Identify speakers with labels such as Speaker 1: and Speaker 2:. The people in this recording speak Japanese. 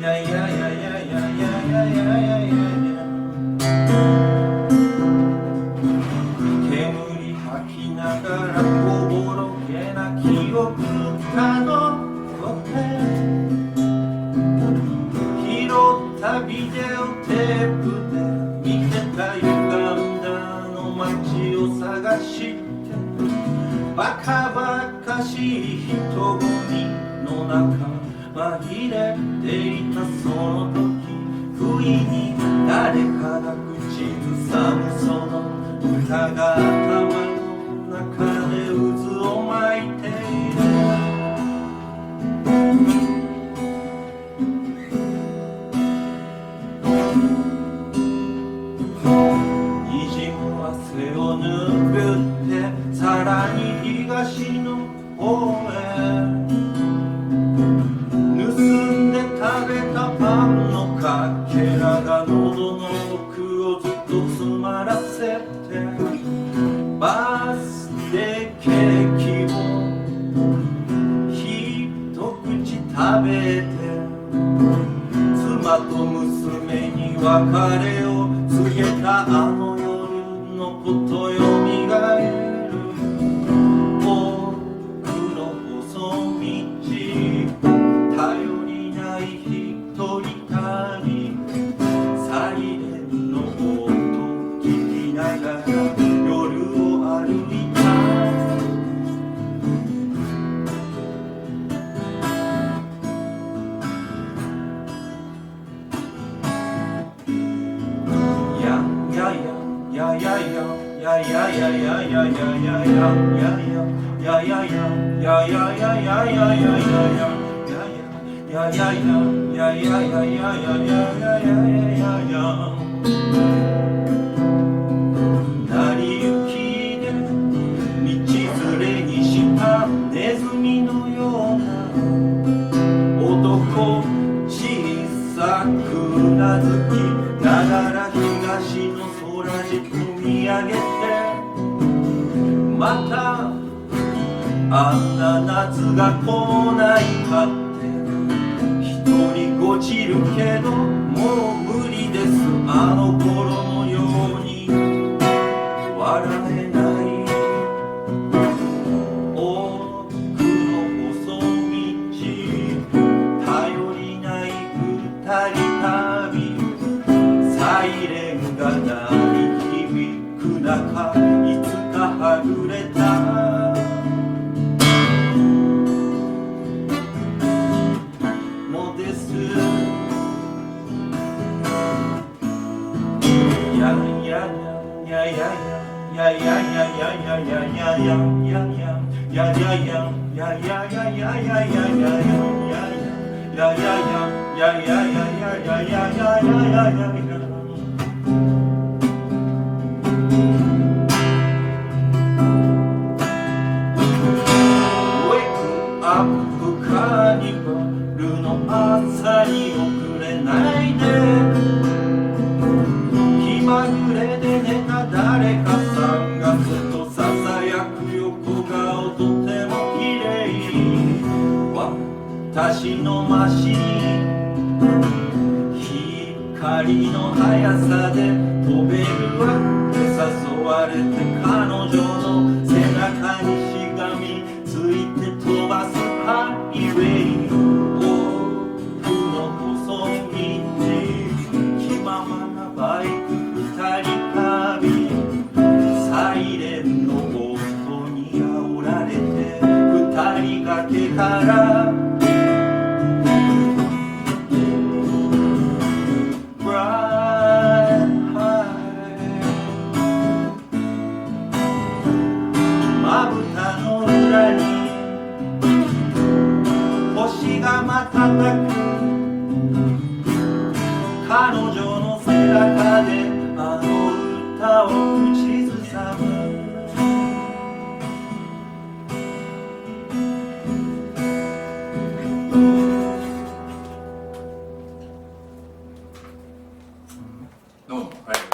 Speaker 1: やいやいやいやいやいやいやいやいやいや煙吐きながらおぼろげな記憶たどって拾ったビデオテープで見てた歪んだの街を探してバカバカしい人混みの中紛れていたその時不意に誰かが口ずさむその歌が頭の中で渦を巻いている滲む汗を拭ってさらに東の方へ盗んで食べたパンのかけらが喉の奥をずっと詰まらせてバースデーケーキを一口食べて妻と娘に別れを告げたあの夜のことよみがえる成り行きで道連れにしたネズミのような男小さくうなずきながら東の空軸見上げてまたあんな夏が来ないかって一人ごちるけどもう無理ですあの頃のように笑えない奥の細道頼りない二人旅サイレンが鳴り響く中いつかはぐれたカーニバルの朝に遅れないで気まぐれで寝た誰かさんがずっとささやく横顔とても綺麗私のマシン光の速さで飛べるわって誘われて彼女の背中にしがみついて飛ばすハイウェイ奥の細道気ままなバイク二人旅サイレンの音に煽られて二人崖からまぶたの裏に星が瞬く彼女の背中であの歌を口ずさむ
Speaker 2: どうもありがとうございます。